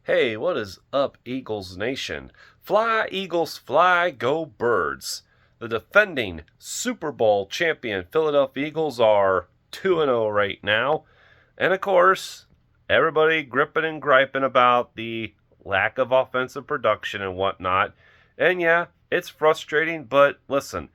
Hey, what is up, Eagles Nation? Fly, Eagles, fly, go Birds. The defending Super Bowl champion Philadelphia Eagles are 2-0 right now. And of course, everybody gripping and griping about the lack of offensive production and whatnot. And yeah, it's frustrating, but listen,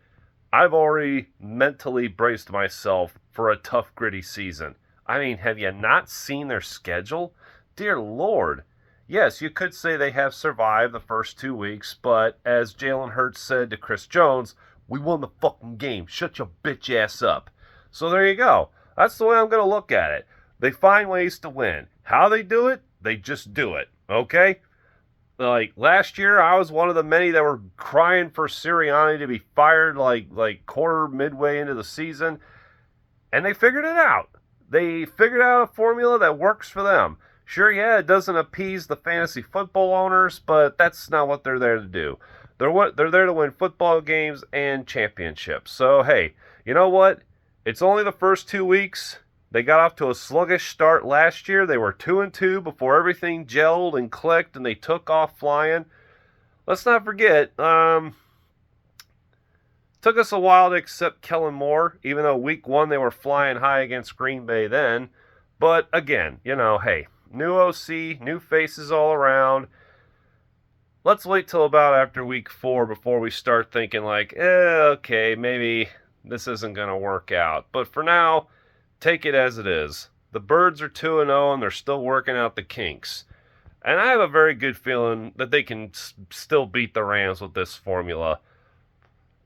I've already mentally braced myself for a tough, gritty season. I mean, have you not seen their schedule? Dear Lord. Yes, you could say they have survived the first 2 weeks, but as Jalen Hurts said to Chris Jones, we won the fucking game. Shut your bitch ass up. So there you go. That's the way I'm going to look at it. They find ways to win. How they do it? They just do it. Okay? Like last year, I was one of the many that were crying for Sirianni to be fired like quarter midway into the season, and they figured it out. They figured out a formula that works for them. Sure, yeah, it doesn't appease the fantasy football owners, but that's not what they're there to do. They're there to win football games and championships. So hey, you know what? It's only the first 2 weeks. They got off to a sluggish start last year. They were 2-2 before everything gelled and clicked, and they took off flying. Let's not forget, took us a while to accept Kellen Moore, even though week one they were flying high against Green Bay then. But again, hey, new OC, new faces all around. Let's wait till about after week 4 before we start thinking like, okay, maybe this isn't going to work out. But for now, take it as it is. The Birds are 2-0 and they're still working out the kinks. And I have a very good feeling that they can still beat the Rams with this formula.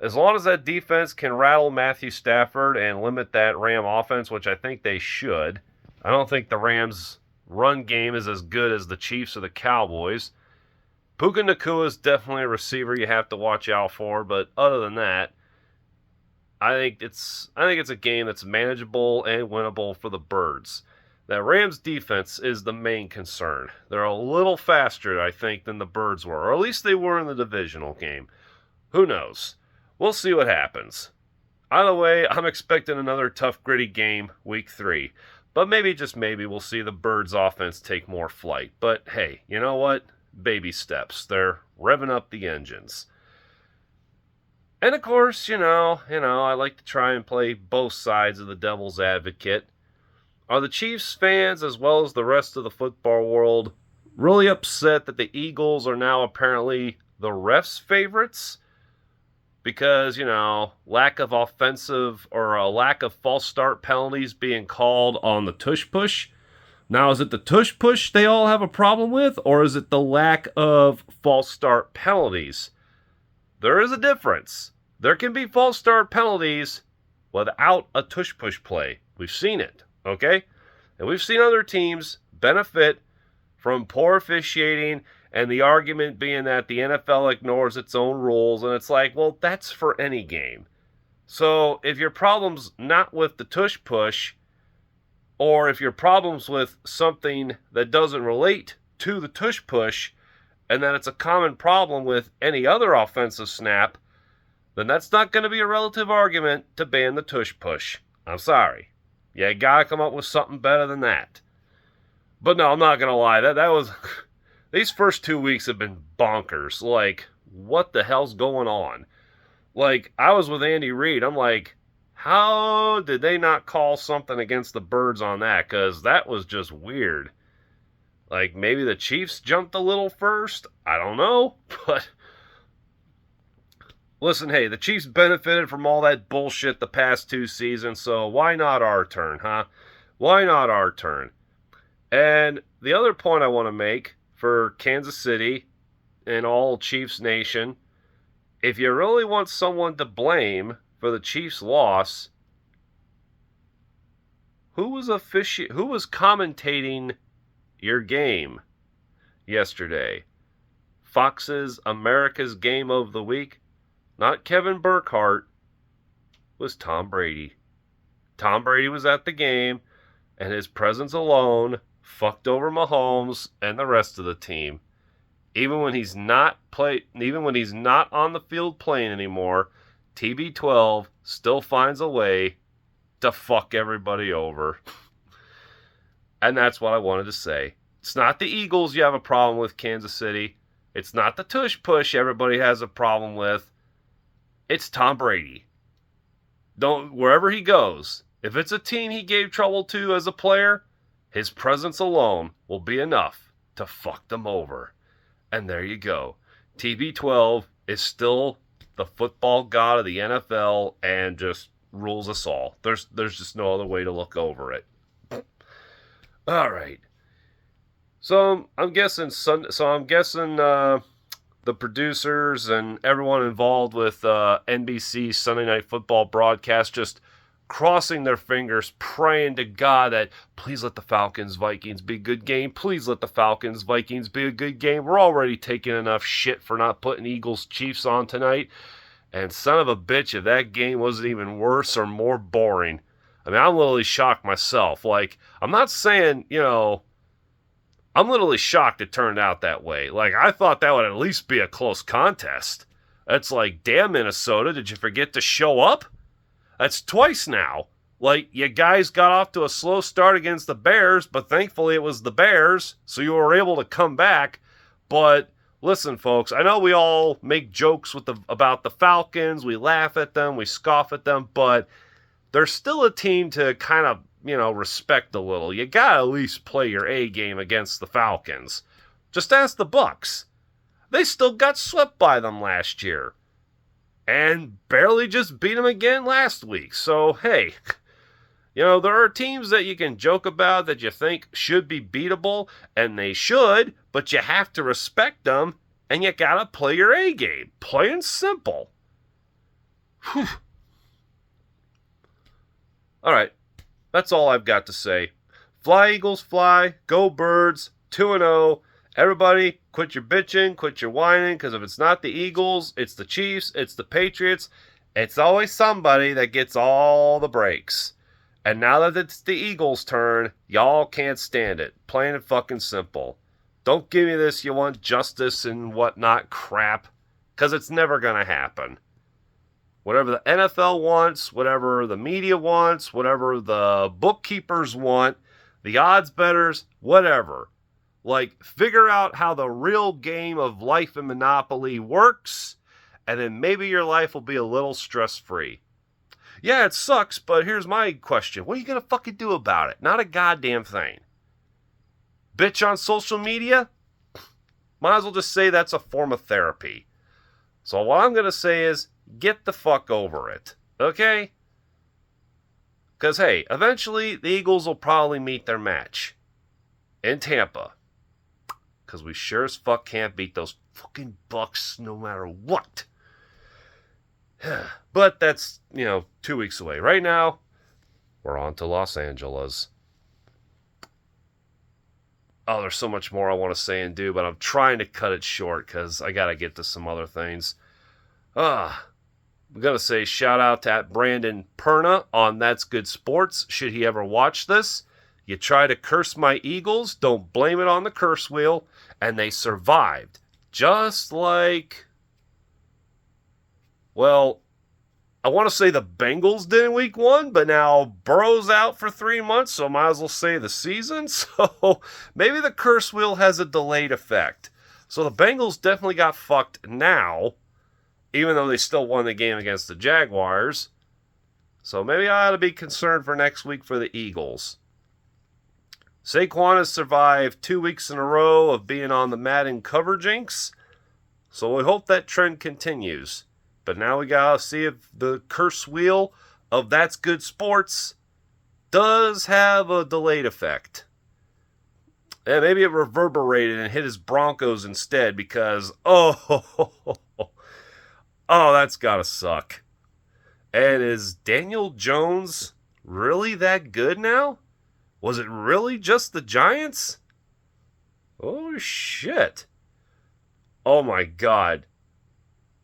As long as that defense can rattle Matthew Stafford and limit that Ram offense, which I think they should. I don't think the Rams' run game is as good as the Chiefs or the Cowboys. Puka Nacua is definitely a receiver you have to watch out for, but other than that, I think it's a game that's manageable and winnable for the Birds. That Rams defense is the main concern. They're a little faster, I think, than the Birds were, or at least they were in the divisional game. Who knows? We'll see what happens. Either way, I'm expecting another tough, gritty game week 3. But maybe, just maybe, we'll see the Birds offense take more flight. But hey, you know what? Baby steps. They're revving up the engines. And of course, I like to try and play both sides of the devil's advocate. Are the Chiefs fans, as well as the rest of the football world, really upset that the Eagles are now apparently the refs' favorites? Because, lack of offensive or a lack of false start penalties being called on the tush push. Now, is it the tush push they all have a problem with, or is it the lack of false start penalties? There is a difference. There can be false start penalties without a tush push play. We've seen it, okay? And we've seen other teams benefit from poor officiating, and the argument being that the NFL ignores its own rules, and it's like, well, that's for any game. So if your problem's not with the tush push, or if your problem's with something that doesn't relate to the tush push, and that it's a common problem with any other offensive snap, then that's not going to be a relative argument to ban the tush push. I'm sorry. You got to come up with something better than that. But no, I'm not going to lie. That was... These first 2 weeks have been bonkers. Like, what the hell's going on? Like, I was with Andy Reid. I'm like, how did they not call something against the Birds on that? Because that was just weird. Like, maybe the Chiefs jumped a little first? I don't know. But, listen, hey, the Chiefs benefited from all that bullshit the past 2 seasons, so why not our turn, huh? Why not our turn? And the other point I want to make for Kansas City and all Chiefs Nation, if you really want someone to blame for the Chiefs' loss, who was commentating your game yesterday? Fox's America's Game of the Week, not Kevin Burkhardt, was Tom Brady. Tom Brady was at the game, and his presence alone fucked over Mahomes and the rest of the team. Even when he's not on the field playing anymore, TB12 still finds a way to fuck everybody over. And that's what I wanted to say. It's not the Eagles you have a problem with, Kansas City. It's not the tush push everybody has a problem with. It's Tom Brady. Wherever he goes, if it's a team he gave trouble to as a player, his presence alone will be enough to fuck them over. And there you go. TB12 is still the football god of the NFL and just rules us all. There's just no other way to look over it. All right. So I'm guessing the producers and everyone involved with NBC Sunday Night Football broadcast just crossing their fingers, praying to God that please let the Falcons-Vikings be a good game. Please let the Falcons-Vikings be a good game. We're already taking enough shit for not putting Eagles-Chiefs on tonight. And son of a bitch, if that game wasn't even worse or more boring. I mean, I'm literally shocked myself. Like, I'm not saying, I'm literally shocked it turned out that way. Like, I thought that would at least be a close contest. It's like, damn, Minnesota, did you forget to show up? That's twice now. Like, you guys got off to a slow start against the Bears, but thankfully it was the Bears, so you were able to come back. But listen, folks, I know we all make jokes about the Falcons. We laugh at them, we scoff at them, but they're still a team to kind of, respect a little. You gotta at least play your A game against the Falcons. Just ask the Bucs. They still got swept by them last year. And barely just beat them again last week. So, hey, there are teams that you can joke about that you think should be beatable, and they should, but you have to respect them, and you gotta play your A game. Plain and simple. Whew. All right, that's all I've got to say. Fly, Eagles, fly. Go, Birds. 2-0. Everybody, quit your bitching, quit your whining, because if it's not the Eagles, it's the Chiefs, it's the Patriots. It's always somebody that gets all the breaks. And now that it's the Eagles' turn, y'all can't stand it. Plain and fucking simple. Don't give me this, you want justice and whatnot crap, because it's never going to happen. Whatever the NFL wants, whatever the media wants, whatever the bookkeepers want, the odds bettors, whatever. Like, figure out how the real game of life and Monopoly works, and then maybe your life will be a little stress-free. Yeah, it sucks, but here's my question. What are you going to fucking do about it? Not a goddamn thing. Bitch on social media? Might as well just say that's a form of therapy. So what I'm going to say is, get the fuck over it. Okay? Because, hey, eventually the Eagles will probably meet their match. In Tampa. Because we sure as fuck can't beat those fucking Bucks no matter what. But that's, 2 weeks away. Right now, we're on to Los Angeles. Oh, there's so much more I want to say and do, but I'm trying to cut it short because I got to get to some other things. I'm going to say shout out to Brandon Perna on That's Good Sports. Should he ever watch this? You try to curse my Eagles, don't blame it on the curse wheel, and they survived. Just like, well, I want to say the Bengals did in week 1, but now Burrow's out for 3 months, so I might as well say the season. So maybe the curse wheel has a delayed effect. So the Bengals definitely got fucked now, even though they still won the game against the Jaguars. So maybe I ought to be concerned for next week for the Eagles. Saquon has survived 2 weeks in a row of being on the Madden cover jinx, so we hope that trend continues. But now we gotta see if the curse wheel of That's Good Sports does have a delayed effect. And maybe it reverberated and hit his Broncos instead because, that's gotta suck. And is Daniel Jones really that good now? Was it really just the Giants? Oh, shit. Oh, my God.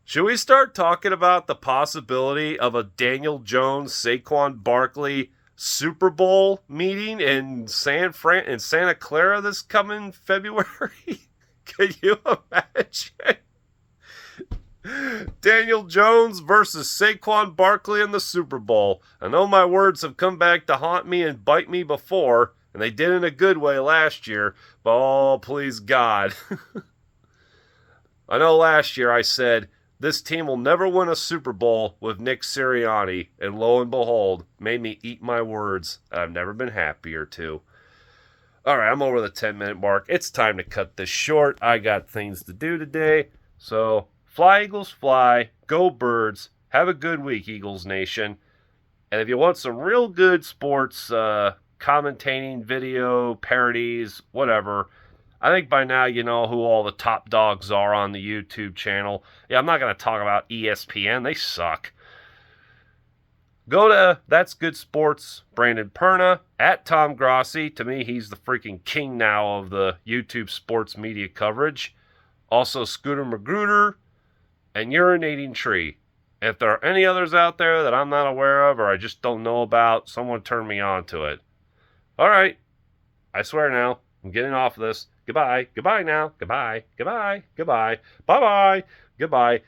Should we start talking about the possibility of a Daniel Jones, Saquon Barkley Super Bowl meeting in Santa Clara this coming February? Can you imagine? Daniel Jones versus Saquon Barkley in the Super Bowl. I know my words have come back to haunt me and bite me before, And they did in a good way last year, but oh, please God. I know last year I said, this team will never win a Super Bowl with Nick Sirianni, and lo and behold, made me eat my words. I've never been happier to. All right, I'm over the 10-minute mark. It's time to cut this short. I got things to do today. So, fly, Eagles, fly. Go, Birds. Have a good week, Eagles Nation. And if you want some real good sports commentating, video, parodies, whatever, I think by now you know who all the top dogs are on the YouTube channel. Yeah, I'm not going to talk about ESPN. They suck. Go to That's Good Sports, Brandon Perna, at Tom Grossi. To me, he's the freaking king now of the YouTube sports media coverage. Also, Scooter Magruder and Urinating Tree. If there are any others out there that I'm not aware of or I just don't know about, someone turn me on to it. All right. I swear now, I'm getting off of this. Goodbye. Goodbye now. Goodbye. Goodbye. Goodbye. Bye-bye. Goodbye.